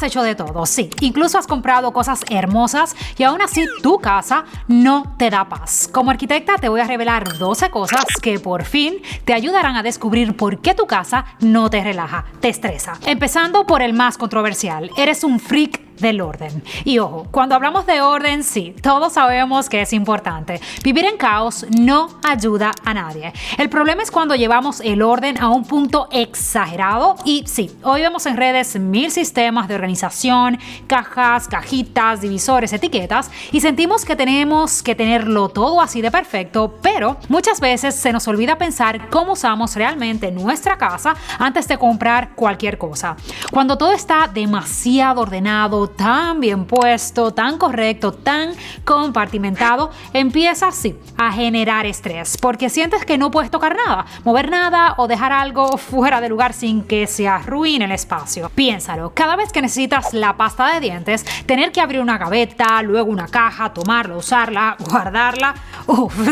Has hecho de todo, sí. Incluso has comprado cosas hermosas y aún así tu casa no te da paz. Como arquitecta te voy a revelar 12 cosas que por fin te ayudarán a descubrir por qué tu casa no te relaja, te estresa. Empezando por el más controversial. Eres un freak del orden. Y ojo, cuando hablamos de orden, sí, todos sabemos que es importante. Vivir en caos no ayuda a nadie. El problema es cuando llevamos el orden a un punto exagerado y sí, hoy vemos en redes 1000 sistemas de organización, cajas, cajitas, divisores, etiquetas y sentimos que tenemos que tenerlo todo así de perfecto, pero muchas veces se nos olvida pensar cómo usamos realmente nuestra casa antes de comprar cualquier cosa. Cuando todo está demasiado ordenado, tan bien puesto, tan correcto, tan compartimentado, empieza así a generar estrés porque sientes que no puedes tocar nada, mover nada o dejar algo fuera de lugar sin que se arruine el espacio. Piénsalo, cada vez que necesitas la pasta de dientes, tener que abrir una gaveta, luego una caja, tomarla, usarla, guardarla,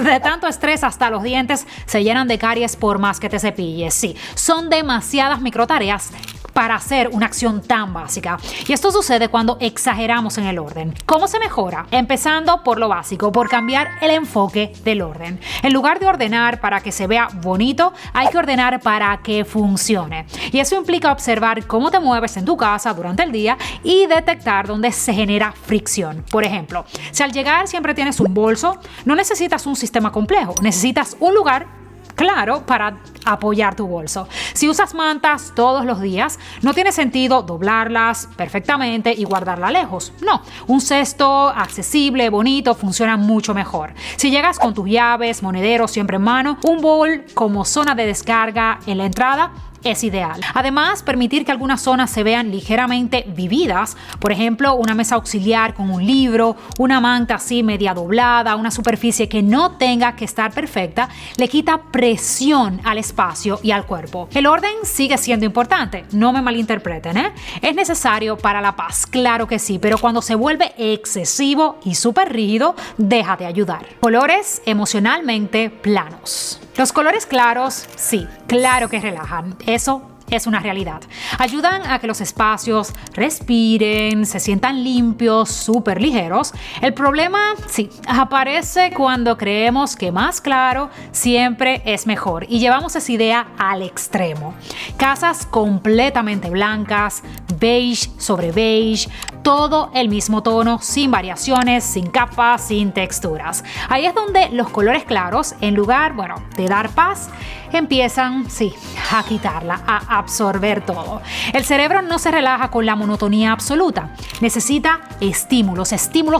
de tanto estrés hasta los dientes se llenan de caries por más que te cepilles. Sí, son demasiadas microtareas para hacer una acción tan básica. Y esto sucede cuando exageramos en el orden. ¿Cómo se mejora? Empezando por lo básico, por cambiar el enfoque del orden. En lugar de ordenar para que se vea bonito, hay que ordenar para que funcione. Y eso implica observar cómo te mueves en tu casa durante el día y detectar dónde se genera fricción. Por ejemplo, si al llegar siempre tienes un bolso, no necesitas un sistema complejo, necesitas un lugar claro para apoyar tu bolso. Si usas mantas todos los días, no tiene sentido doblarlas perfectamente y guardarla lejos. No, un cesto accesible, bonito, funciona mucho mejor. Si llegas con tus llaves, monederos siempre en mano, un bowl como zona de descarga en la entrada es ideal. Además, permitir que algunas zonas se vean ligeramente vividas, por ejemplo, una mesa auxiliar con un libro, una manta así media doblada, una superficie que no tenga que estar perfecta, le quita presión al espacio y al cuerpo. El orden sigue siendo importante, no me malinterpreten, ¿eh? Es necesario para la paz, claro que sí, pero cuando se vuelve excesivo y súper rígido, deja de ayudar. Colores emocionalmente planos. Los colores claros, sí, claro que relajan. Eso es una realidad. Ayudan a que los espacios respiren, se sientan limpios, súper ligeros. El problema, sí, aparece cuando creemos que más claro siempre es mejor y llevamos esa idea al extremo. Casas completamente blancas, beige sobre beige, todo el mismo tono, sin variaciones, sin capas, sin texturas. Ahí es donde los colores claros, en lugar, de dar paz, empiezan, sí, a quitarla, a absorber todo. El cerebro no se relaja con la monotonía absoluta. Necesita estímulos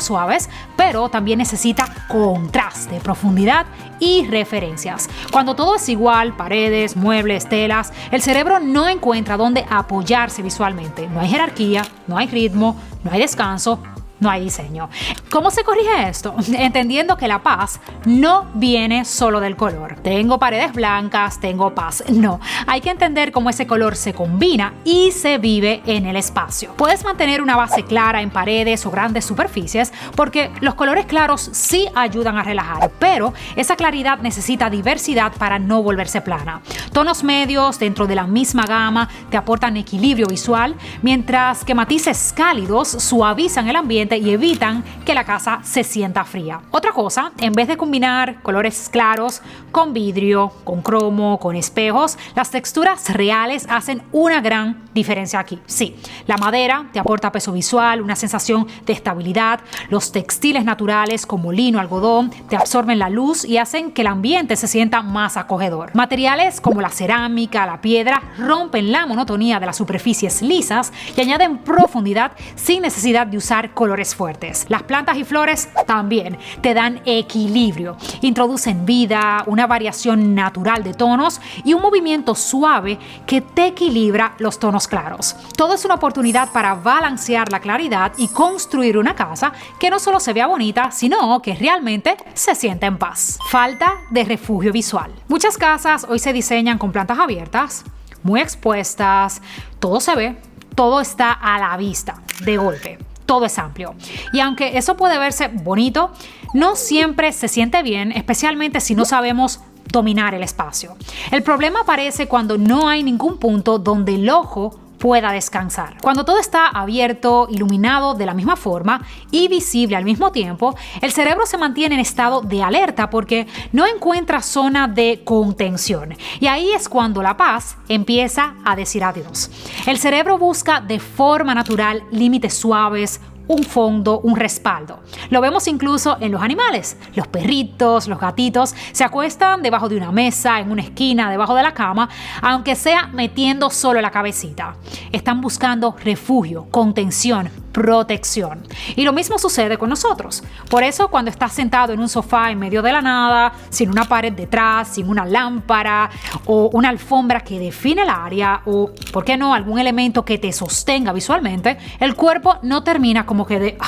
suaves, pero también necesita contraste, profundidad y referencias. Cuando todo es igual, paredes, muebles, telas, el cerebro no encuentra dónde apoyarse visualmente. No hay jerarquía, no hay ritmo, no hay descanso, no hay diseño. ¿Cómo se corrige esto? Entendiendo que la paz no viene solo del color. Tengo paredes blancas, tengo paz. No, hay que entender cómo ese color se combina y se vive en el espacio. Puedes mantener una base clara en paredes o grandes superficies porque los colores claros sí ayudan a relajar, pero esa claridad necesita diversidad para no volverse plana. Tonos medios dentro de la misma gama te aportan equilibrio visual, mientras que matices cálidos suavizan el ambiente y evitan que la casa se sienta fría. Otra cosa, en vez de combinar colores claros con vidrio, con cromo, con espejos, las texturas reales hacen una gran diferencia aquí. Sí, la madera te aporta peso visual, una sensación de estabilidad. Los textiles naturales como lino, algodón, te absorben la luz y hacen que el ambiente se sienta más acogedor. Materiales como la cerámica, la piedra, rompen la monotonía de las superficies lisas y añaden profundidad sin necesidad de usar colores fuertes. Las plantas y flores también te dan equilibrio, introducen vida, una variación natural de tonos y un movimiento suave que te equilibra los tonos claros. Todo es una oportunidad para balancear la claridad y construir una casa que no solo se vea bonita, sino que realmente se sienta en paz. Falta de refugio visual. Muchas casas hoy se diseñan con plantas abiertas, muy expuestas, todo se ve, todo está a la vista, de golpe. Todo es amplio. Y aunque eso puede verse bonito, no siempre se siente bien, especialmente si no sabemos dominar el espacio. El problema aparece cuando no hay ningún punto donde el ojo pueda descansar. Cuando todo está abierto, iluminado de la misma forma y visible al mismo tiempo, el cerebro se mantiene en estado de alerta porque no encuentra zona de contención. Y ahí es cuando la paz empieza a decir adiós. El cerebro busca de forma natural límites suaves, un fondo, un respaldo. Lo vemos incluso en los animales. Los perritos, los gatitos se acuestan debajo de una mesa, en una esquina, debajo de la cama, aunque sea metiendo solo la cabecita. Están buscando refugio, contención, protección. Y lo mismo sucede con nosotros. Por eso, cuando estás sentado en un sofá en medio de la nada, sin una pared detrás, sin una lámpara o una alfombra que define el área o, ¿por qué no?, algún elemento que te sostenga visualmente, el cuerpo no termina como que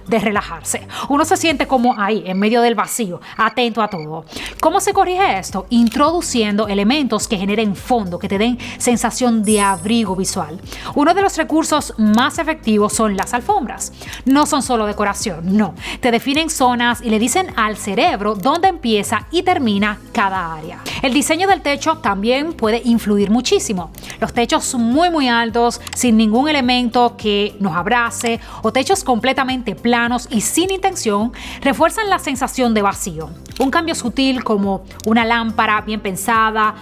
de relajarse. Uno se siente como ahí, en medio del vacío, atento a todo. ¿Cómo se corrige esto? Introduciendo elementos que generen fondo, que te den sensación de abrigo visual. Uno de los recursos más efectivos son las alfombras. No son solo decoración, no. Te definen zonas y le dicen al cerebro dónde empieza y termina cada área. El diseño del techo también puede influir muchísimo. Los techos muy altos, sin ningún elemento que nos abrace, o techos completamente planos y sin intención, refuerzan la sensación de vacío. Un cambio sutil como una lámpara bien pensada,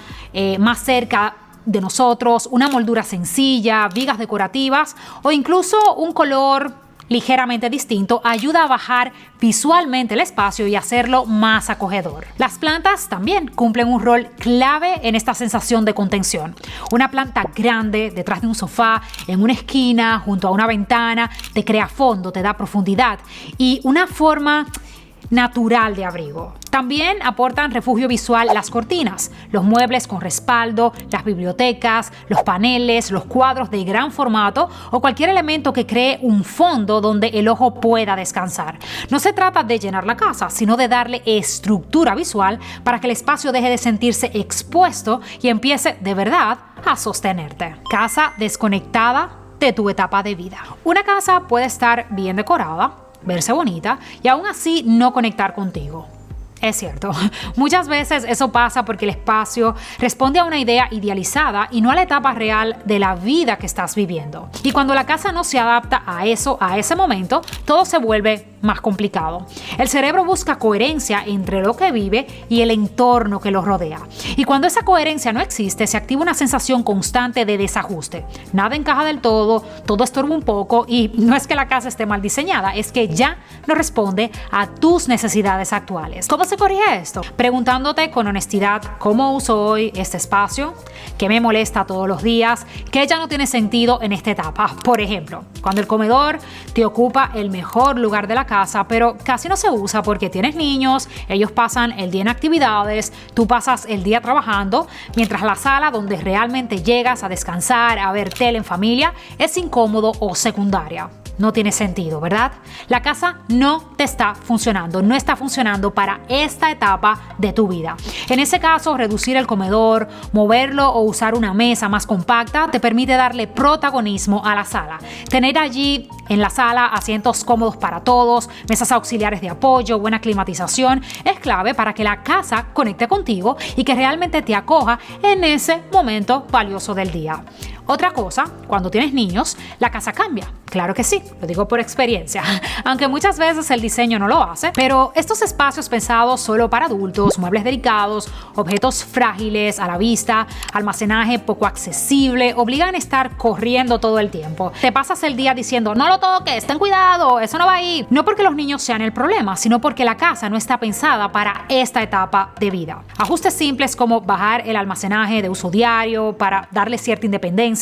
más cerca de nosotros, una moldura sencilla, vigas decorativas o incluso un color ligeramente distinto ayuda a bajar visualmente el espacio y hacerlo más acogedor. Las plantas también cumplen un rol clave en esta sensación de contención. Una planta grande detrás de un sofá, en una esquina, junto a una ventana, te crea fondo, te da profundidad y una forma natural de abrigo. También aportan refugio visual las cortinas, los muebles con respaldo, las bibliotecas, los paneles, los cuadros de gran formato o cualquier elemento que cree un fondo donde el ojo pueda descansar. No se trata de llenar la casa, sino de darle estructura visual para que el espacio deje de sentirse expuesto y empiece de verdad a sostenerte. Casa desconectada de tu etapa de vida. Una casa puede estar bien decorada, verse bonita y aún así no conectar contigo. Es cierto, muchas veces eso pasa porque el espacio responde a una idea idealizada y no a la etapa real de la vida que estás viviendo. Y cuando la casa no se adapta a eso, a ese momento, todo se vuelve más complicado. El cerebro busca coherencia entre lo que vive y el entorno que lo rodea. Y cuando esa coherencia no existe, se activa una sensación constante de desajuste. Nada encaja del todo, todo estorba un poco y no es que la casa esté mal diseñada, es que ya no responde a tus necesidades actuales. ¿Cómo se corrige esto? Preguntándote con honestidad cómo uso hoy este espacio, qué me molesta todos los días, qué ya no tiene sentido en esta etapa. Por ejemplo, cuando el comedor te ocupa el mejor lugar de la casa, pero casi no se usa porque tienes niños, ellos pasan el día en actividades, tú pasas el día trabajando, mientras la sala donde realmente llegas a descansar, a ver tele en familia, es incómodo o secundaria. No tiene sentido, ¿verdad? La casa no te está funcionando, no está funcionando para esta etapa de tu vida. En ese caso, reducir el comedor, moverlo o usar una mesa más compacta te permite darle protagonismo a la sala. Tener allí en la sala asientos cómodos para todos, mesas auxiliares de apoyo, buena climatización, es clave para que la casa conecte contigo y que realmente te acoja en ese momento valioso del día. Otra cosa, cuando tienes niños, la casa cambia. Claro que sí, lo digo por experiencia. Aunque muchas veces el diseño no lo hace, pero estos espacios pensados solo para adultos, muebles delicados, objetos frágiles a la vista, almacenaje poco accesible, obligan a estar corriendo todo el tiempo. Te pasas el día diciendo, no lo toques, ten cuidado, eso no va ahí. No porque los niños sean el problema, sino porque la casa no está pensada para esta etapa de vida. Ajustes simples como bajar el almacenaje de uso diario para darle cierta independencia,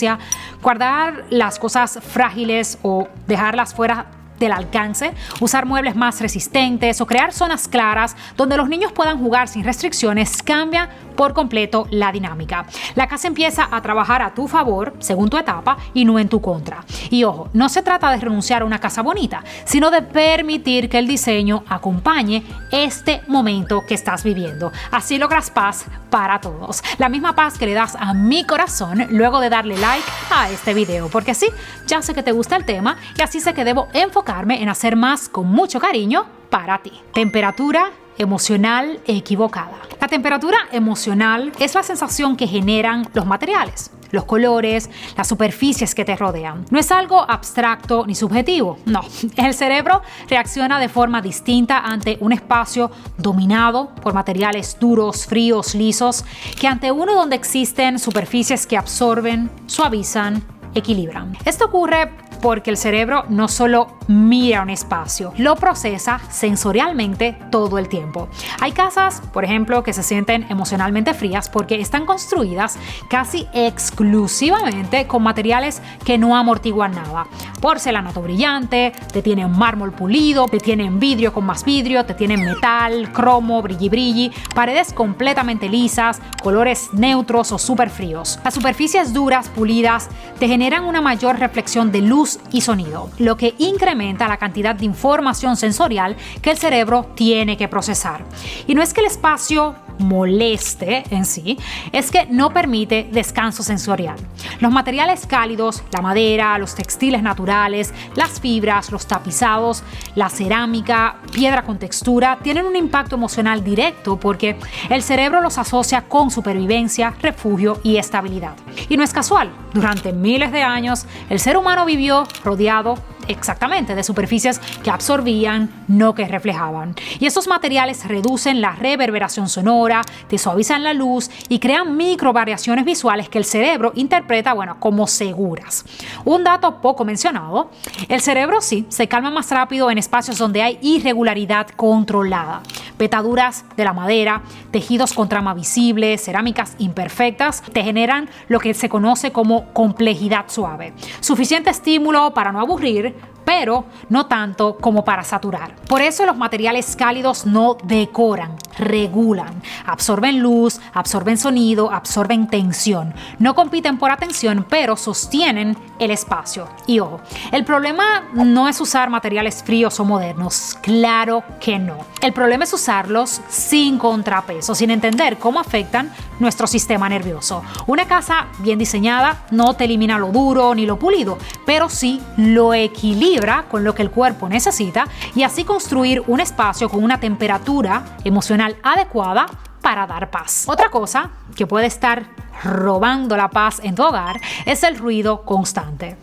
guardar las cosas frágiles o dejarlas fuera del alcance, usar muebles más resistentes o crear zonas claras donde los niños puedan jugar sin restricciones cambia por completo la dinámica. La casa empieza a trabajar a tu favor, según tu etapa, y no en tu contra. Y ojo, no se trata de renunciar a una casa bonita, sino de permitir que el diseño acompañe este momento que estás viviendo. Así logras paz para todos. La misma paz que le das a mi corazón luego de darle like a este video, porque sí, ya sé que te gusta el tema y así sé que debo enfocarme en hacer más con mucho cariño para ti. Temperatura emocional equivocada. La temperatura emocional es la sensación que generan los materiales. los colores, las superficies que te rodean. No es algo abstracto ni subjetivo, no. El cerebro reacciona de forma distinta ante un espacio dominado por materiales duros, fríos, lisos, que ante uno donde existen superficies que absorben, suavizan, equilibran. Esto ocurre porque el cerebro no solo mira un espacio, lo procesa sensorialmente todo el tiempo. Hay casas, por ejemplo, que se sienten emocionalmente frías porque están construidas casi exclusivamente con materiales que no amortiguan nada. Porcelanato brillante, te tienen mármol pulido, te tienen vidrio con más vidrio, te tienen metal, cromo, brilli, paredes completamente lisas, colores neutros o súper fríos. Las superficies duras, pulidas, te generan una mayor reflexión de luz y sonido, lo que incrementa la cantidad de información sensorial que el cerebro tiene que procesar. Y no es que el espacio moleste en sí, es que no permite descanso sensorial. Los materiales cálidos, la madera, los textiles naturales, las fibras, los tapizados, la cerámica, piedra con textura, tienen un impacto emocional directo porque el cerebro los asocia con supervivencia, refugio y estabilidad. Y no es casual, durante miles de años el ser humano vivió rodeado exactamente de superficies que absorbían, no que reflejaban. Y esos materiales reducen la reverberación sonora, te suavizan la luz y crean micro variaciones visuales que el cerebro interpreta, como seguras. Un dato poco mencionado, el cerebro sí se calma más rápido en espacios donde hay irregularidad controlada. Petaduras de la madera, tejidos con trama visible, cerámicas imperfectas, te generan lo que se conoce como complejidad suave. Suficiente estímulo para no aburrir, pero no tanto como para saturar. Por eso los materiales cálidos no decoran, regulan, absorben luz, absorben sonido, absorben tensión. No compiten por atención, pero sostienen el espacio. Y ojo, el problema no es usar materiales fríos o modernos, claro que no. El problema es usarlos sin contrapeso, sin entender cómo afectan nuestro sistema nervioso. Una casa bien diseñada no te elimina lo duro ni lo pulido, pero sí lo equilibra con lo que el cuerpo necesita y así construir un espacio con una temperatura emocional adecuada para dar paz. Otra cosa que puede estar robando la paz en tu hogar es el ruido constante.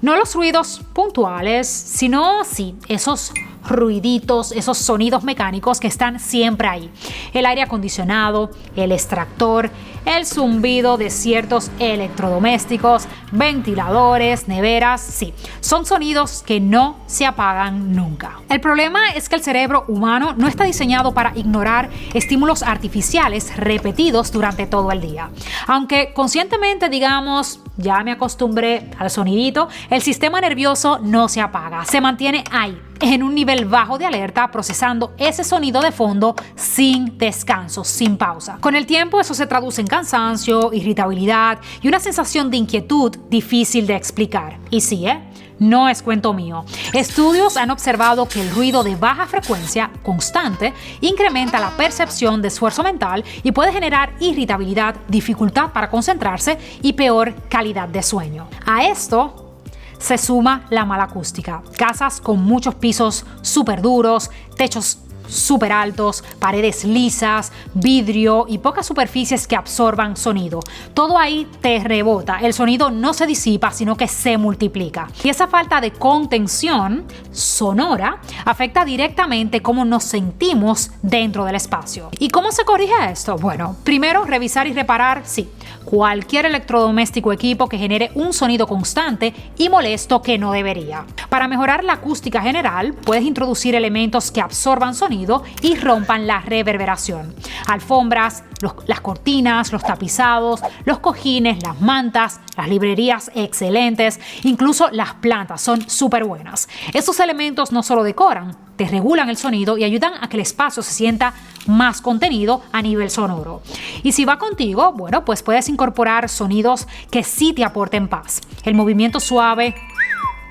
No los ruidos puntuales, sino esos ruiditos, esos sonidos mecánicos que están siempre ahí. El aire acondicionado, el extractor, el zumbido de ciertos electrodomésticos, ventiladores, neveras, son sonidos que no se apagan nunca. El problema es que el cerebro humano no está diseñado para ignorar estímulos artificiales repetidos durante todo el día. Aunque conscientemente digamos, ya me acostumbré al sonidito, el sistema nervioso no se apaga, se mantiene ahí, en un nivel bajo de alerta, procesando ese sonido de fondo sin descanso, sin pausa. Con el tiempo eso se traduce en cansancio, irritabilidad y una sensación de inquietud difícil de explicar. Y no es cuento mío. Estudios han observado que el ruido de baja frecuencia constante incrementa la percepción de esfuerzo mental y puede generar irritabilidad, dificultad para concentrarse y peor calidad de sueño. A esto se suma la mala acústica. Casas con muchos pisos súper duros, techos súper altos, paredes lisas, vidrio y pocas superficies que absorban sonido. Todo ahí te rebota. El sonido no se disipa, sino que se multiplica. Y esa falta de contención sonora afecta directamente cómo nos sentimos dentro del espacio. ¿Y cómo se corrige esto? Bueno, primero revisar y reparar, cualquier electrodoméstico o equipo que genere un sonido constante y molesto que no debería. Para mejorar la acústica general, puedes introducir elementos que absorban sonido y rompan la reverberación. Alfombras, las cortinas, los tapizados, los cojines, las mantas, las librerías excelentes, incluso las plantas son súper buenas. Estos elementos no solo decoran, te regulan el sonido y ayudan a que el espacio se sienta más contenido a nivel sonoro. Y si va contigo, pues puedes incorporar sonidos que sí te aporten paz. El movimiento suave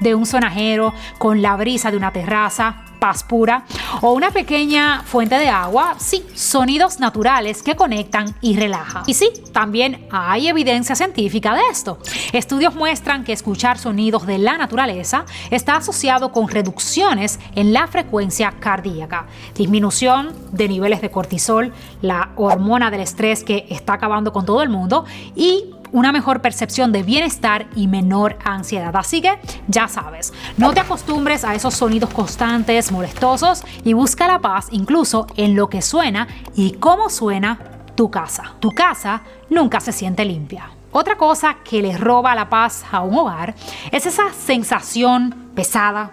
de un sonajero con la brisa de una terraza, paz pura, o una pequeña fuente de agua, sonidos naturales que conectan y relajan. Y también hay evidencia científica de esto. Estudios muestran que escuchar sonidos de la naturaleza está asociado con reducciones en la frecuencia cardíaca, disminución de niveles de cortisol, la hormona del estrés que está acabando con todo el mundo, y una mejor percepción de bienestar y menor ansiedad. Así que ya sabes, no te acostumbres a esos sonidos constantes, molestosos, y busca la paz incluso en lo que suena y cómo suena tu casa. Tu casa nunca se siente limpia. Otra cosa que le roba la paz a un hogar es esa sensación pesada,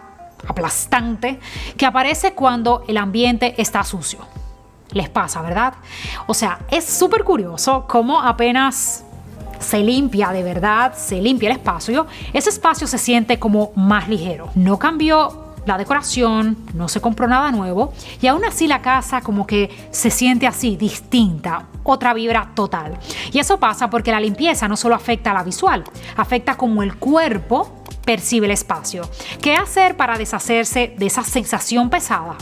aplastante, que aparece cuando el ambiente está sucio. Les pasa, ¿verdad? O sea, es súper curioso cómo apenas se limpia de verdad, se limpia el espacio, ese espacio se siente como más ligero. No cambió la decoración, no se compró nada nuevo y aún así la casa como que se siente así, distinta, otra vibra total. Y eso pasa porque la limpieza no solo afecta a la visual, afecta como el cuerpo percibe el espacio. ¿Qué hacer para deshacerse de esa sensación pesada?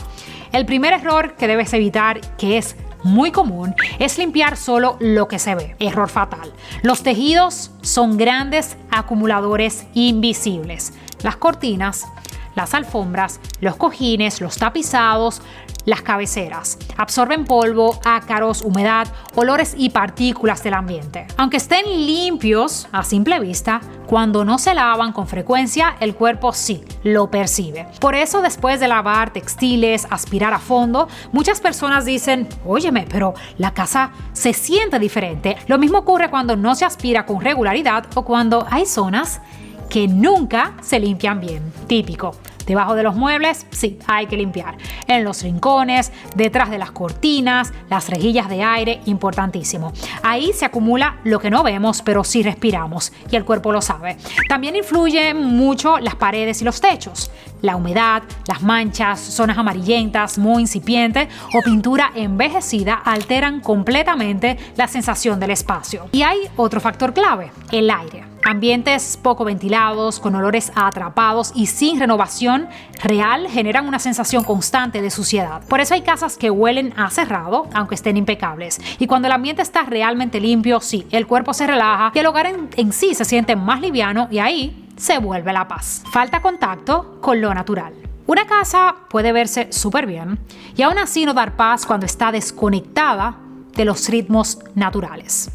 El primer error que debes evitar, que es muy común, es limpiar solo lo que se ve. Error fatal. Los tejidos son grandes acumuladores invisibles. Las cortinas, las alfombras, los cojines, los tapizados, las cabeceras absorben polvo, ácaros, humedad, olores y partículas del ambiente. Aunque estén limpios a simple vista, cuando no se lavan con frecuencia, el cuerpo sí lo percibe. Por eso, después de lavar textiles, aspirar a fondo, muchas personas dicen: óyeme, pero la casa se siente diferente. Lo mismo ocurre cuando no se aspira con regularidad o cuando hay zonas que nunca se limpian bien. Típico. Debajo de los muebles, sí, hay que limpiar. En los rincones, detrás de las cortinas, las rejillas de aire, importantísimo. Ahí se acumula lo que no vemos, pero sí respiramos, y el cuerpo lo sabe. También influyen mucho las paredes y los techos. La humedad, las manchas, zonas amarillentas, muy incipientes o pintura envejecida alteran completamente la sensación del espacio. Y hay otro factor clave, el aire. Ambientes poco ventilados, con olores atrapados y sin renovación real generan una sensación constante de suciedad. Por eso hay casas que huelen a cerrado, aunque estén impecables. Y cuando el ambiente está realmente limpio, sí, el cuerpo se relaja y el hogar en sí se siente más liviano y ahí se vuelve la paz. Falta contacto con lo natural. Una casa puede verse súper bien y aún así no dar paz cuando está desconectada de los ritmos naturales.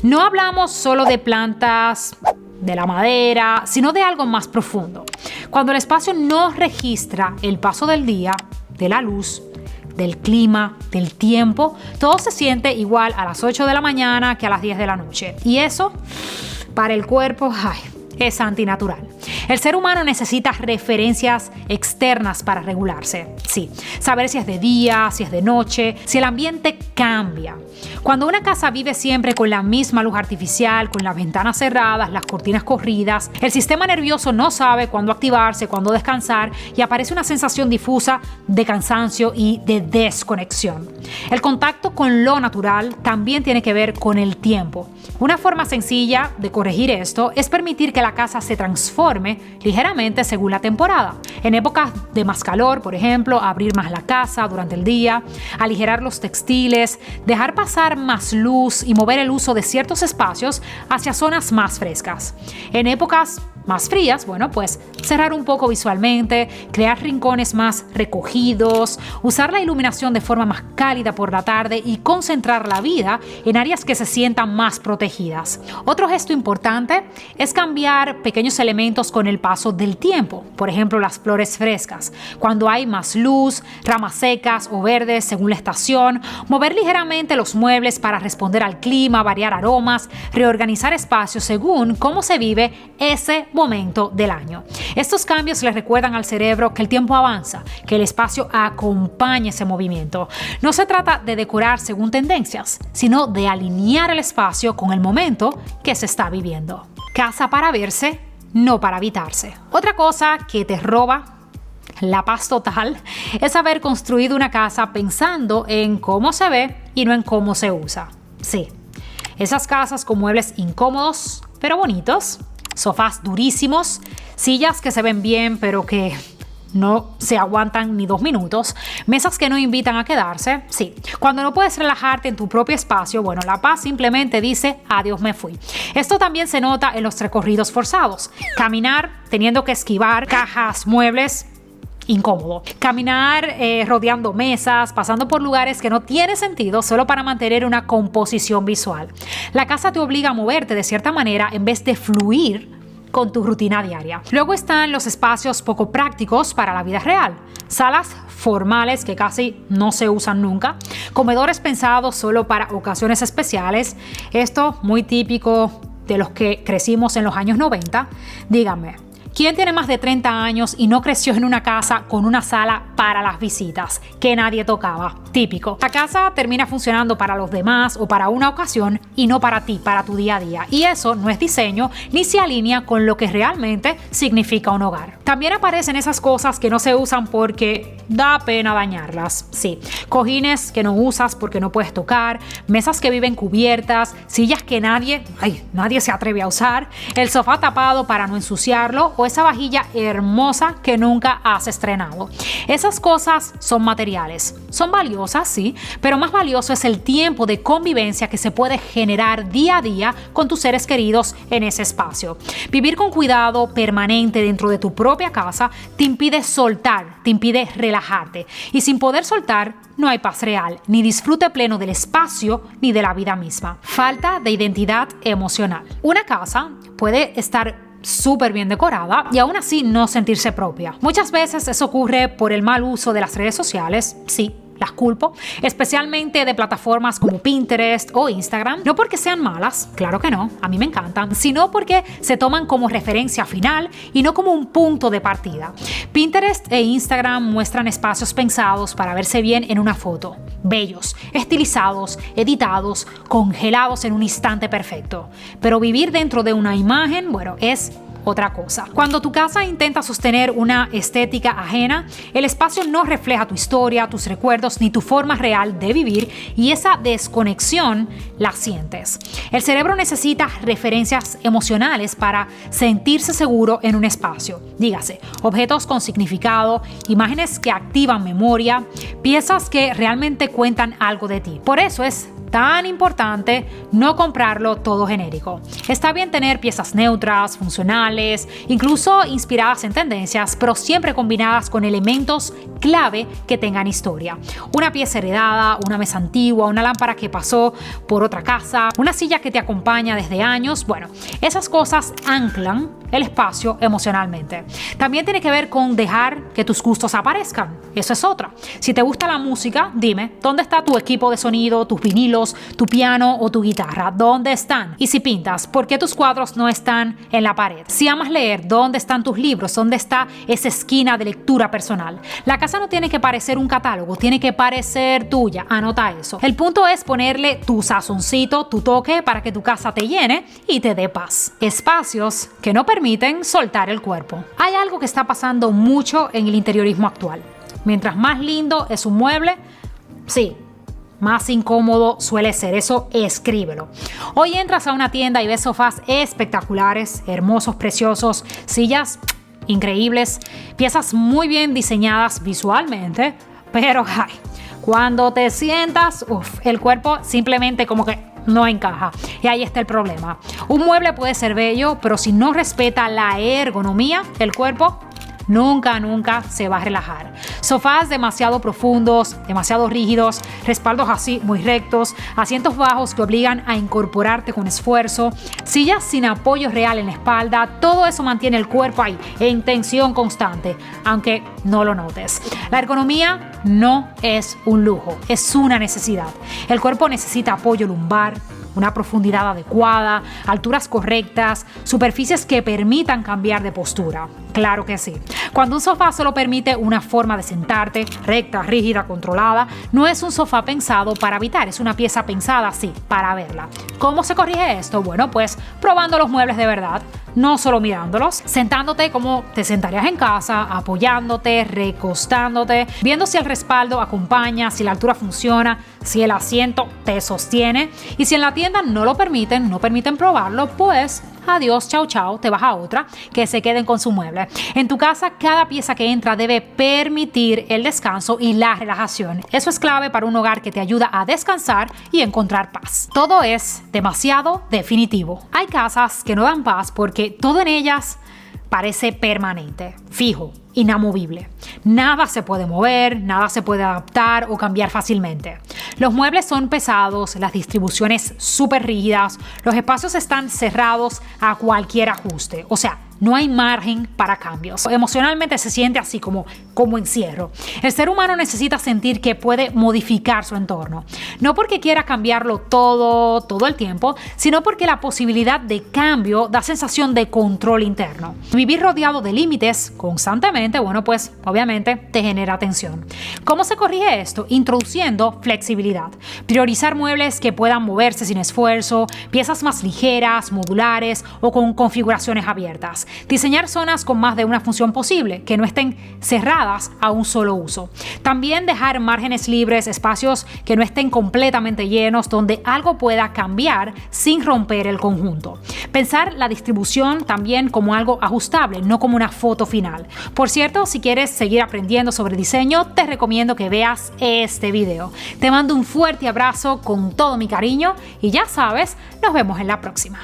No hablamos solo de plantas, de la madera, sino de algo más profundo. Cuando el espacio no registra el paso del día, de la luz, del clima, del tiempo, todo se siente igual a las 8 de la mañana que a las 10 de la noche. Y eso, para el cuerpo, es antinatural. El ser humano necesita referencias externas para regularse. Sí, saber si es de día, si es de noche, si el ambiente cambia. Cuando una casa vive siempre con la misma luz artificial, con las ventanas cerradas, las cortinas corridas, el sistema nervioso no sabe cuándo activarse, cuándo descansar y aparece una sensación difusa de cansancio y de desconexión. El contacto con lo natural también tiene que ver con el tiempo. Una forma sencilla de corregir esto es permitir que la casa se transforme ligeramente según la temporada. En épocas de más calor, por ejemplo, abrir más la casa durante el día, aligerar los textiles, dejar pasar más luz y mover el uso de ciertos espacios hacia zonas más frescas. En épocas más frías, pues cerrar un poco visualmente, crear rincones más recogidos, usar la iluminación de forma más cálida por la tarde y concentrar la vida en áreas que se sientan más protegidas. Otro gesto importante es cambiar pequeños elementos con el paso del tiempo, por ejemplo las flores frescas. Cuando hay más luz, ramas secas o verdes según la estación, mover ligeramente los muebles para responder al clima, variar aromas, reorganizar espacios según cómo se vive ese momento del año. Estos cambios le recuerdan al cerebro que el tiempo avanza, que el espacio acompaña ese movimiento. No se trata de decorar según tendencias, sino de alinear el espacio con el momento que se está viviendo. Casa para verse, no para habitarse. Otra cosa que te roba la paz total es haber construido una casa pensando en cómo se ve y no en cómo se usa. Sí, esas casas con muebles incómodos pero bonitos, sofás durísimos, sillas que se ven bien pero que no se aguantan ni 2 minutos, mesas que no invitan a quedarse. Sí, cuando no puedes relajarte en tu propio espacio, la paz simplemente dice adiós, me fui. Esto también se nota en los recorridos forzados. Caminar teniendo que esquivar cajas, muebles incómodo. Caminar rodeando mesas, pasando por lugares que no tiene sentido solo para mantener una composición visual. La casa te obliga a moverte de cierta manera en vez de fluir con tu rutina diaria. Luego están los espacios poco prácticos para la vida real. Salas formales que casi no se usan nunca. Comedores pensados solo para ocasiones especiales. Esto muy típico de los que crecimos en los años 90. Díganme, ¿quién tiene más de 30 años y no creció en una casa con una sala para las visitas que nadie tocaba? Típico. La casa termina funcionando para los demás o para una ocasión y no para ti, para tu día a día. Y eso no es diseño ni se alinea con lo que realmente significa un hogar. También aparecen esas cosas que no se usan porque da pena dañarlas. Sí, cojines que no usas porque no puedes tocar, mesas que viven cubiertas, sillas que nadie se atreve a usar, el sofá tapado para no ensuciarlo o esa vajilla hermosa que nunca has estrenado. Esas cosas son materiales, son valiosas, sí, pero más valioso es el tiempo de convivencia que se puede generar día a día con tus seres queridos en ese espacio. Vivir con cuidado permanente dentro de tu propia casa te impide soltar, te impide relajarte. Y sin poder soltar, no hay paz real, ni disfrute pleno del espacio ni de la vida misma. Falta de identidad emocional. Una casa puede estar súper bien decorada y aún así no sentirse propia. Muchas veces eso ocurre por el mal uso de las redes sociales, sí. Las culpo, especialmente de plataformas como Pinterest o Instagram, no porque sean malas, claro que no, a mí me encantan, sino porque se toman como referencia final y no como un punto de partida. Pinterest e Instagram muestran espacios pensados para verse bien en una foto, bellos, estilizados, editados, congelados en un instante perfecto. Pero vivir dentro de una imagen, bueno, es otra cosa. Cuando tu casa intenta sostener una estética ajena, el espacio no refleja tu historia, tus recuerdos ni tu forma real de vivir y esa desconexión la sientes. El cerebro necesita referencias emocionales para sentirse seguro en un espacio. Dígase, objetos con significado, imágenes que activan memoria, piezas que realmente cuentan algo de ti. Por eso es tan importante no comprarlo todo genérico. Está bien tener piezas neutras, funcionales, incluso inspiradas en tendencias, pero siempre combinadas con elementos clave que tengan historia. Una pieza heredada, una mesa antigua, una lámpara que pasó por otra casa, una silla que te acompaña desde años. Bueno, esas cosas anclan el espacio emocionalmente. También tiene que ver con dejar que tus gustos aparezcan. Eso es otra. Si te gusta la música, dime, ¿dónde está tu equipo de sonido, tus vinilos, tu piano o tu guitarra? ¿Dónde están? Y si pintas, ¿por qué tus cuadros no están en la pared? Si amas leer, ¿dónde están tus libros? ¿Dónde está esa esquina de lectura personal? La casa no tiene que parecer un catálogo, tiene que parecer tuya. Anota eso. El punto es ponerle tu sazoncito, tu toque para que tu casa te llene y te dé paz. Espacios que no permiten soltar el cuerpo. Hay algo que está pasando mucho en el interiorismo actual. Mientras más lindo es un mueble, sí, más incómodo suele ser. Eso escríbelo. Hoy entras a una tienda y ves sofás espectaculares, hermosos, preciosos, sillas increíbles, piezas muy bien diseñadas visualmente, pero cuando te sientas, el cuerpo simplemente como que no encaja. Y ahí está el problema. Un mueble puede ser bello, pero si no respeta la ergonomía, el cuerpo nunca se va a relajar. Sofás demasiado profundos, demasiado rígidos, respaldos así muy rectos, asientos bajos que obligan a incorporarte con esfuerzo, sillas sin apoyo real en la espalda, todo eso mantiene el cuerpo ahí en tensión constante, aunque no lo notes. La ergonomía no es un lujo, es una necesidad. El cuerpo necesita apoyo lumbar, una profundidad adecuada, alturas correctas, superficies que permitan cambiar de postura. Claro que sí. Cuando un sofá solo permite una forma de sentarte, recta, rígida, controlada, no es un sofá pensado para habitar, es una pieza pensada así, para verla. ¿Cómo se corrige esto? Bueno, pues probando los muebles de verdad, no solo mirándolos, sentándote como te sentarías en casa, apoyándote, recostándote, viendo si el respaldo acompaña, si la altura funciona, si el asiento te sostiene, y si en la tienda no permiten probarlo, pues adiós, chao, te vas a otra, que se queden con su mueble. En tu casa, cada pieza que entra debe permitir el descanso y la relajación. Eso es clave para un hogar que te ayuda a descansar y encontrar paz. Todo es demasiado definitivo. Hay casas que no dan paz porque todo en ellas parece permanente, fijo, inamovible. Nada se puede mover, nada se puede adaptar o cambiar fácilmente. Los muebles son pesados, las distribuciones súper rígidas, los espacios están cerrados a cualquier ajuste. O sea, no hay margen para cambios. Emocionalmente se siente así como encierro. El ser humano necesita sentir que puede modificar su entorno. No porque quiera cambiarlo todo el tiempo, sino porque la posibilidad de cambio da sensación de control interno. Vivir rodeado de límites constantemente, bueno, pues obviamente te genera tensión. ¿Cómo se corrige esto? Introduciendo flexibilidad. Priorizar muebles que puedan moverse sin esfuerzo, piezas más ligeras, modulares o con configuraciones abiertas. Diseñar zonas con más de una función posible, que no estén cerradas a un solo uso. También dejar márgenes libres, espacios que no estén completamente llenos, donde algo pueda cambiar sin romper el conjunto. Pensar la distribución también como algo ajustable, no como una foto final. Por cierto, si quieres seguir aprendiendo sobre diseño, te recomiendo que veas este video. Te mando un fuerte abrazo con todo mi cariño y ya sabes, nos vemos en la próxima.